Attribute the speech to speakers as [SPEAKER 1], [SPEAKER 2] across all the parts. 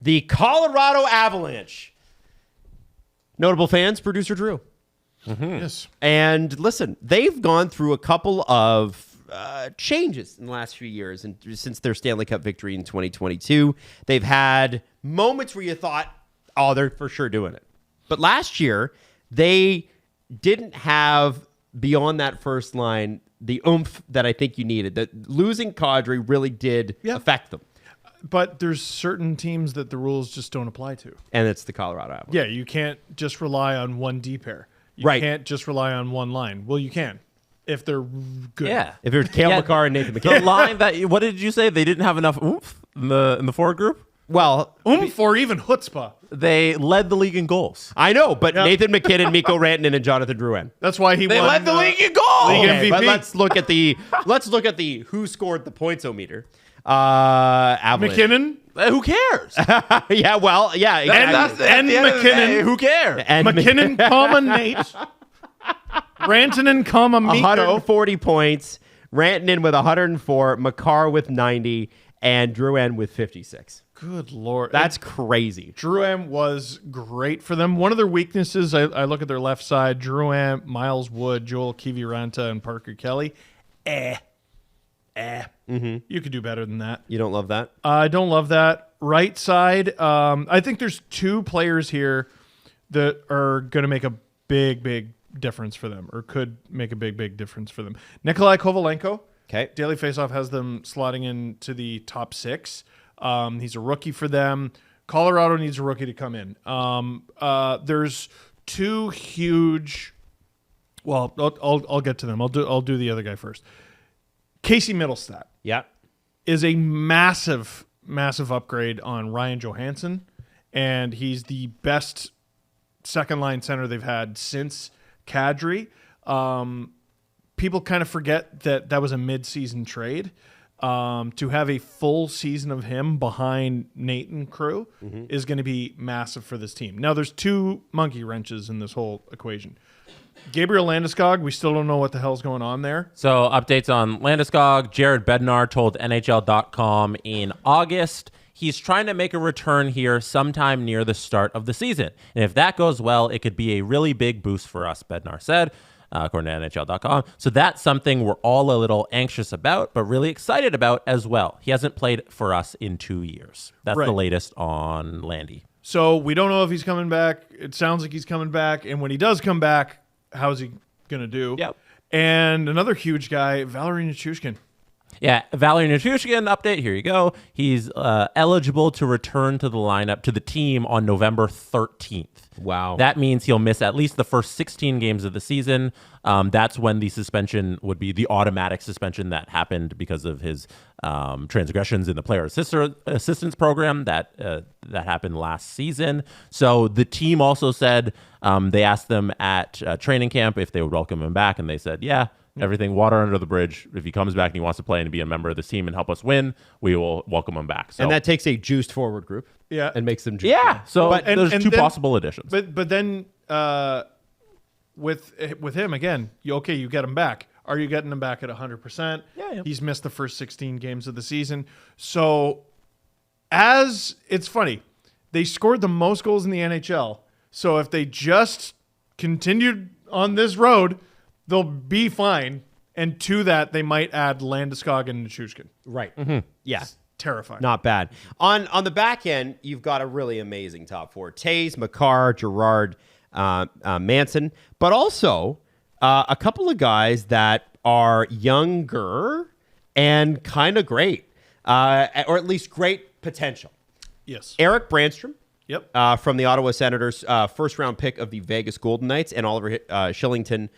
[SPEAKER 1] The Colorado Avalanche. Notable fans, producer Drew.
[SPEAKER 2] Yes.
[SPEAKER 1] And listen, they've gone through a couple of changes in the last few years, and since their Stanley Cup victory in 2022, they've had moments where you thought, oh, they're for sure doing it. But last year, they didn't have, beyond that first line, the oomph that I think you needed. That losing Kadri really did affect them.
[SPEAKER 2] But there's certain teams that the rules just don't apply to.
[SPEAKER 1] And it's the Colorado Avalanche.
[SPEAKER 2] Yeah, you can't just rely on one D pair. You can't just rely on one line. Well, you can if they're good.
[SPEAKER 3] Yeah.
[SPEAKER 1] If it was Cale Makar and Nathan
[SPEAKER 3] The
[SPEAKER 1] McKinnon.
[SPEAKER 3] line that what did you say? They didn't have enough oomph in the forward group.
[SPEAKER 1] Well,
[SPEAKER 2] Or even chutzpah.
[SPEAKER 3] They led the league in goals.
[SPEAKER 1] I know, but Nathan McKinnon, Mikko Rantanen, and Jonathan Drouin.
[SPEAKER 2] That's why he
[SPEAKER 3] They
[SPEAKER 2] won.
[SPEAKER 3] led the league in goals.
[SPEAKER 2] League
[SPEAKER 1] Okay,
[SPEAKER 2] MVP.
[SPEAKER 1] but let's look at the who scored the points-o-meter. Avalanche.
[SPEAKER 2] McKinnon
[SPEAKER 3] Who cares?
[SPEAKER 1] Yeah, well, yeah. Exactly.
[SPEAKER 2] and McKinnon.
[SPEAKER 3] Who cares?
[SPEAKER 1] And
[SPEAKER 2] McKinnon, comma Nate. Rantanen, comma Mikko.
[SPEAKER 1] 140 points. Rantanen with 104. Makar with 90. And Drouin with 56.
[SPEAKER 2] Good Lord.
[SPEAKER 1] That's crazy.
[SPEAKER 2] Drouin was great for them. One of their weaknesses, I look at their left side, Drouin, Miles Wood, Joel Kiviranta, and Parker Kelly. You could do better than that.
[SPEAKER 1] You don't love that?
[SPEAKER 2] I don't love that. Right side, I think there's two players here that are going to make a big difference for them, or could make a big difference for them. Nikolai Kovalenko.
[SPEAKER 1] Okay.
[SPEAKER 2] Daily Faceoff has them slotting into the top 6. He's a rookie for them. Colorado needs a rookie to come in. There's two huge. Well, I'll get to them. I'll do the other guy first. Casey Middlestat
[SPEAKER 1] Yeah.
[SPEAKER 2] is a massive upgrade on Ryan Johansson, and he's the best second line center they've had since Kadri. People kind of forget that was a mid-season trade. To have a full season of him behind Nate and crew is going to be massive for this team. Now, there's two monkey wrenches in this whole equation. Gabriel Landeskog, we still don't know what the hell's going on there.
[SPEAKER 3] So updates on Landeskog. Jared Bednar told NHL.com in August he's trying to make a return here sometime near the start of the season. And if that goes well, it could be a really big boost for us, Bednar said, according to NHL.com. So that's something we're all a little anxious about, but really excited about as well. He hasn't played for us in 2 years. That's
[SPEAKER 2] Right.
[SPEAKER 3] the latest on Landy.
[SPEAKER 2] So we don't know if he's coming back. It sounds like he's coming back. And when he does come back, how's he going to do?
[SPEAKER 3] Yep.
[SPEAKER 2] And another huge guy, Valery Nichushkin.
[SPEAKER 3] Yeah, Valery Nichushkin update. Here you go. He's eligible to return to the lineup, to the team on November 13th.
[SPEAKER 1] Wow.
[SPEAKER 3] That means he'll miss at least the first 16 games of the season. That's when the suspension would be the automatic suspension that happened because of his transgressions in the player assistance program that happened last season. So the team also said they asked them at training camp if they would welcome him back, and they said, yeah. Everything water under the bridge. If he comes back and he wants to play and be a member of this team and help us win, we will welcome him back. So,
[SPEAKER 1] And that takes a juiced forward group.
[SPEAKER 2] Yeah.
[SPEAKER 1] And makes them juiced.
[SPEAKER 3] yeah. So
[SPEAKER 1] But-
[SPEAKER 3] there's
[SPEAKER 2] and
[SPEAKER 3] two
[SPEAKER 2] then-
[SPEAKER 3] possible additions.
[SPEAKER 2] But then with him, again, you get him back. Are you getting him back at 100%?
[SPEAKER 3] Yeah.
[SPEAKER 2] He's missed the first 16 games of the season. So it's funny, they scored the most goals in the NHL. So if they just continued on this road, they'll be fine. And to that, they might add Landeskog and Nichushkin.
[SPEAKER 1] Right. Yeah.
[SPEAKER 2] Terrifying.
[SPEAKER 1] Not bad. On the back end, you've got a really amazing top 4. Taves, Makar, Gerard, Manson, but also a couple of guys that are younger and kind of great, or at least great potential.
[SPEAKER 2] Yes.
[SPEAKER 1] Eric Brandstrom.
[SPEAKER 2] Yep.
[SPEAKER 1] From the Ottawa Senators, first-round pick of the Vegas Golden Knights, and Oliver Shillington,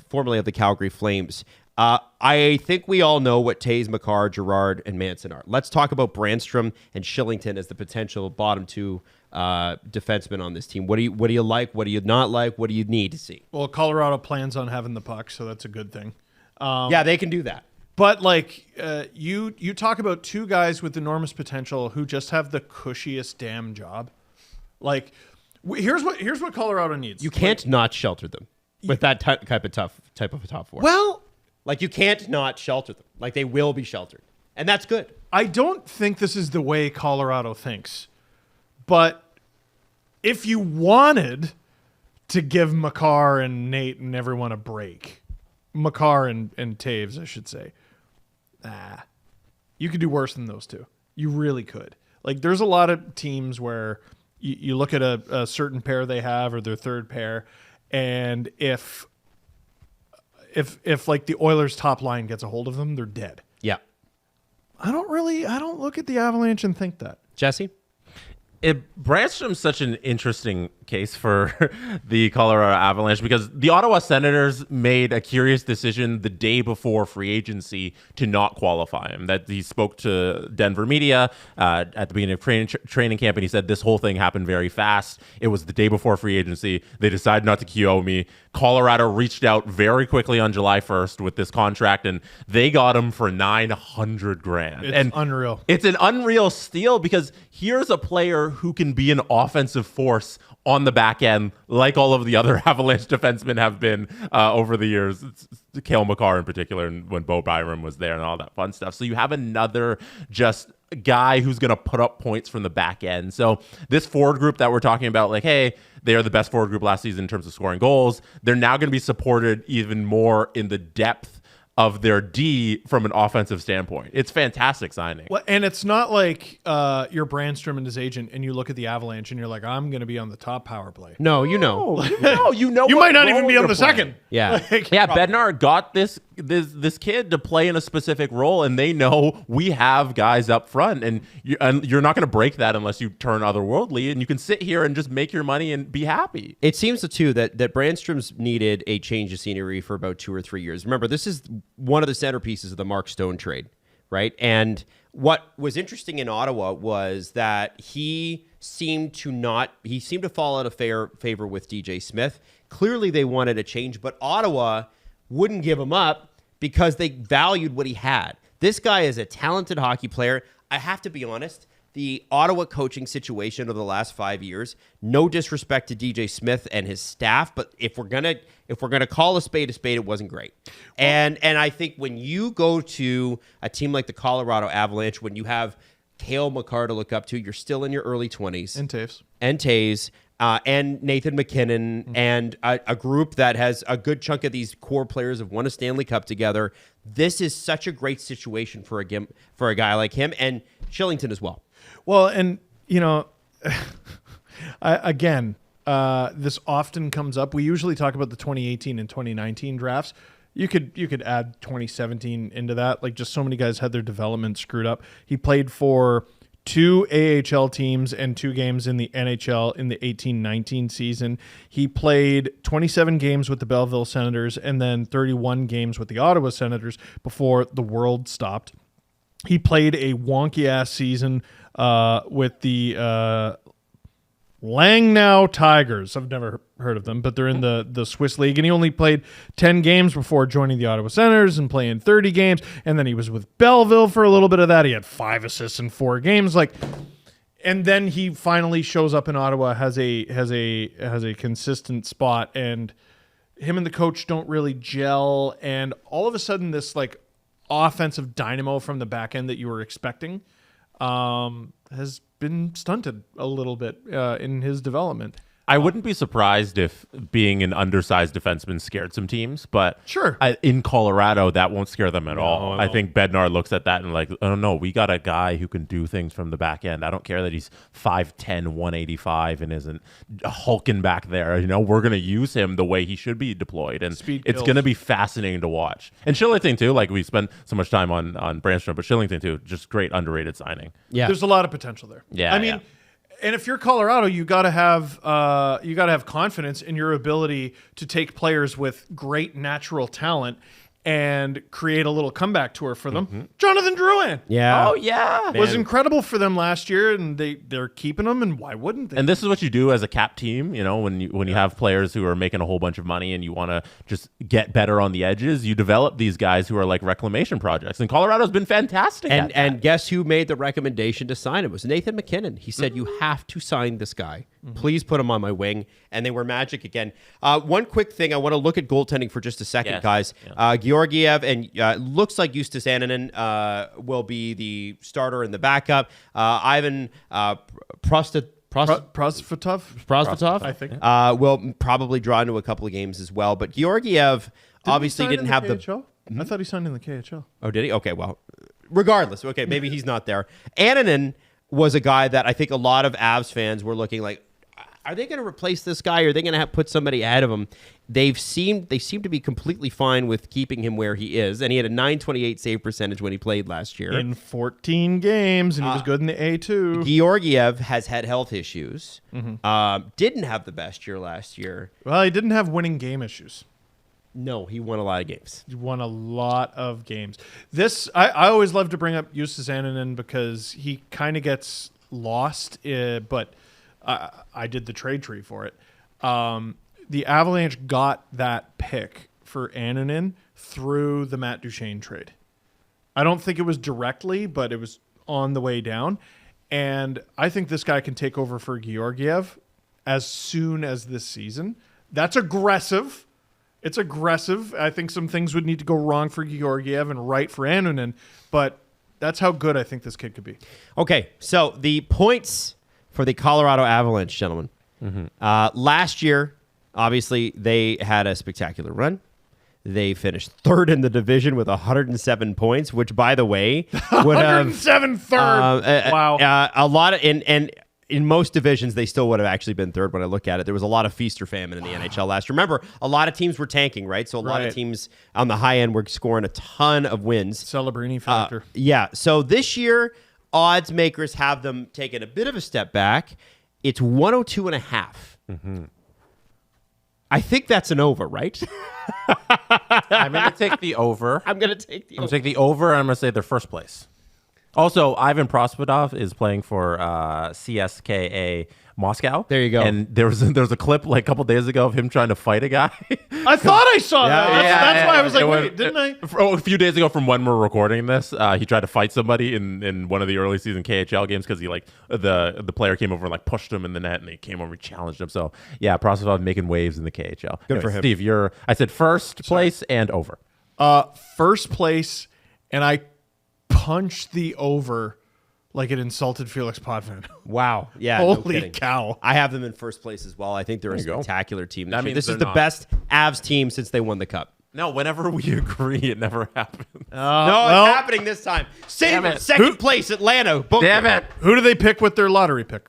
[SPEAKER 1] formerly of the Calgary Flames. I think we all know what Taves, Makar, Gerard, and Manson are. Let's talk about Brandstrom and Shillington as the potential bottom 2 defensemen on this team. What do you like? What do you not like? What do you need to see?
[SPEAKER 2] Well, Colorado plans on having the puck, so that's a good thing.
[SPEAKER 1] Yeah, they can do that.
[SPEAKER 2] But you talk about two guys with enormous potential who just have the cushiest damn job. Here's what Colorado needs.
[SPEAKER 1] You can't not shelter them with that type of a top 4.
[SPEAKER 2] Well,
[SPEAKER 1] you can't not shelter them. They will be sheltered, and that's good.
[SPEAKER 2] I don't think this is the way Colorado thinks. But if you wanted to give Makar and Nate and everyone a break, Makar and Taves, I should say, you could do worse than those two. You really could. Like, there's a lot of teams where you look at a certain pair they have or their third pair, and if like the Oilers' top line gets a hold of them, they're dead.
[SPEAKER 1] Yeah.
[SPEAKER 2] I don't look at the Avalanche and think that.
[SPEAKER 1] Jesse?
[SPEAKER 3] Brandstrom's such an interesting case for the Colorado Avalanche because the Ottawa Senators made a curious decision the day before free agency to not qualify him. That he spoke to Denver media at the beginning of training camp, and he said this whole thing happened very fast. It was the day before free agency. They decided not to QO me. Colorado reached out very quickly on July 1st with this contract, and they got him for $900,000.
[SPEAKER 2] It's unreal.
[SPEAKER 3] It's an unreal steal because here's a player who can be an offensive force on the back end, like all of the other Avalanche defensemen have been over the years. It's Cale Makar in particular, and when Bo Byram was there and all that fun stuff. So you have another just guy who's going to put up points from the back end. So this forward group that we're talking about, like, hey, they are the best forward group last season in terms of scoring goals. They're now going to be supported even more in the depth of their D from an offensive standpoint. It's fantastic signing.
[SPEAKER 2] Well, and it's not like you're Brandstrom and his agent and you look at the Avalanche and you're like, I'm going to be on the top power play.
[SPEAKER 1] No, you know.
[SPEAKER 3] No, you know
[SPEAKER 2] You
[SPEAKER 3] what
[SPEAKER 2] might not
[SPEAKER 3] role
[SPEAKER 2] even be on
[SPEAKER 3] you're
[SPEAKER 2] the
[SPEAKER 3] playing.
[SPEAKER 2] second.
[SPEAKER 1] Yeah.
[SPEAKER 3] Yeah, Bednar got this kid to play in a specific role, and they know we have guys up front, and you're not going to break that unless you turn otherworldly, and you can sit here and just make your money and be happy.
[SPEAKER 1] It seems, too, that Brandstrom's needed a change of scenery for about 2 or 3 years. Remember, this is one of the centerpieces of the Mark Stone trade, right? And what was interesting in Ottawa was that he seemed to fall out of favor with DJ Smith. Clearly, they wanted a change, but Ottawa wouldn't give him up because they valued what he had. This guy is a talented hockey player. I have to be honest, the Ottawa coaching situation over the last 5 years, no disrespect to DJ Smith and his staff, but if we're gonna call a spade, it wasn't great. And I think when you go to a team like the Colorado Avalanche, when you have Cale Makar to look up to, you're still in your early 20s.
[SPEAKER 2] And Taves.
[SPEAKER 1] And Nathan McKinnon, and a group that has a good chunk of these core players have won a Stanley Cup together. This is such a great situation for a guy like him, and Shillington as well.
[SPEAKER 2] Well, and, you know, this often comes up. We usually talk about the 2018 and 2019 drafts. You could add 2017 into that. Like, just so many guys had their development screwed up. He played for 2 AHL teams and 2 games in the NHL in the 18-19 season. He played 27 games with the Belleville Senators and then 31 games with the Ottawa Senators before the world stopped. He played a wonky-ass season with the Langnau Tigers. I've never heard of them, but they're in the Swiss League, and he only played 10 games before joining the Ottawa Senators and playing 30 games, and then he was with Belleville for a little bit of that. He had 5 assists in 4 games, and then he finally shows up in Ottawa, has a consistent spot, and him and the coach don't really gel, and all of a sudden this offensive dynamo from the back end that you were expecting has been stunted a little bit in his development.
[SPEAKER 3] I wouldn't be surprised if being an undersized defenseman scared some teams, but
[SPEAKER 2] sure,
[SPEAKER 3] in Colorado, that won't scare them at all. I think Bednar looks at that and like, oh no, we got a guy who can do things from the back end. I don't care that he's 5'10", 185 and isn't hulking back there. You know, we're going to use him the way he should be deployed, and it's going to be fascinating to watch. And Shillington too, like we spent so much time on Brandstrom, but Shillington too, just great underrated signing.
[SPEAKER 1] Yeah,
[SPEAKER 2] there's a lot of potential there.
[SPEAKER 3] Yeah,
[SPEAKER 2] I mean.
[SPEAKER 3] Yeah.
[SPEAKER 2] And if you're Colorado, you got to have confidence in your ability to take players with great natural talent and create a little comeback tour for them. Mm-hmm. Jonathan Drouin.
[SPEAKER 1] Yeah.
[SPEAKER 3] Oh, yeah.
[SPEAKER 2] Was incredible for them last year, and they're keeping him, and why wouldn't they?
[SPEAKER 3] And this is what you do as a cap team, you know, when you have players who are making a whole bunch of money and you want to just get better on the edges, you develop these guys who are like reclamation projects. And Colorado's been fantastic at that.
[SPEAKER 1] And guess who made the recommendation to sign him? It was Nathan McKinnon. He said, you have to sign this guy. Please put him on my wing. And they were magic again. One quick thing. I want to look at goaltending for just a second, guys. Yeah. Georgiev and looks like Justus Annunen will be the starter and the backup. Ivan
[SPEAKER 2] Prosvetov, I think.
[SPEAKER 1] Will probably draw into a couple of games as well. But Georgiev obviously didn't have the.
[SPEAKER 2] KHL? I thought he signed in the KHL.
[SPEAKER 1] Oh, did he? Okay, well, regardless. Okay, maybe he's not there. Annunen was a guy that I think a lot of Avs fans were looking like, are they going to replace this guy? Or are they going to put somebody ahead of him? They seem to be completely fine with keeping him where he is, and he had a .928 save percentage when he played last year
[SPEAKER 2] in 14 games, and he was good in the A2.
[SPEAKER 1] Georgiev has had health issues. Didn't have the best year last year.
[SPEAKER 2] Well, he didn't have winning game issues.
[SPEAKER 1] No, he won a lot of games.
[SPEAKER 2] He won a lot of games. I always love to bring up Justus Annunen because he kind of gets lost, but I did the trade tree for it. The Avalanche got that pick for Annunen through the Matt Duchene trade. I don't think it was directly, but it was on the way down. And I think this guy can take over for Georgiev as soon as this season. That's aggressive. It's aggressive. I think some things would need to go wrong for Georgiev and right for Annunen, but that's how good I think this kid could be.
[SPEAKER 1] Okay, so the points for the Colorado Avalanche, gentlemen. Last year, obviously, they had a spectacular run. They finished third in the division with 107 points, which, by the way, would
[SPEAKER 2] 107 third. Wow.
[SPEAKER 1] A lot of and in most divisions, they still would have actually been third when I look at it. There was a lot of feast or famine in the NHL last year. Remember, a lot of teams were tanking, right? So a lot of teams on the high end were scoring a ton of wins.
[SPEAKER 2] Celebrini factor.
[SPEAKER 1] Yeah. So this year, odds makers have them taking a bit of a step back. It's 102.5. I think that's an over, right?
[SPEAKER 3] I'm going to take the over.
[SPEAKER 1] I'm going to take the over.
[SPEAKER 3] I'm going to take the over, and I'm going to say they're first place. Also, Ivan Prosvetov is playing for CSKA Moscow.
[SPEAKER 1] There you go.
[SPEAKER 3] And there was a clip like a couple days ago of him trying to fight a guy.
[SPEAKER 2] I thought I saw that. That's why I was like, wait, didn't I?
[SPEAKER 3] A few days ago from when we're recording this, he tried to fight somebody in one of the early season KHL games because he the player came over and like pushed him in the net, and he came over and challenged him. So yeah, Prosvetov making waves in the KHL.
[SPEAKER 1] Good for him.
[SPEAKER 3] Steve, I said first place and over.
[SPEAKER 2] First place, and I punched the over like it insulted Felix Potvin.
[SPEAKER 1] Wow. Yeah.
[SPEAKER 2] Holy cow.
[SPEAKER 1] I have them in first place as well. I think they're a spectacular team.
[SPEAKER 3] That means
[SPEAKER 1] this is the best Avs team since they won the Cup.
[SPEAKER 3] No, whenever we agree, it never happens.
[SPEAKER 1] It's happening this time. Second place, Atlanta.
[SPEAKER 3] Damn it.
[SPEAKER 2] Who do they pick with their lottery pick?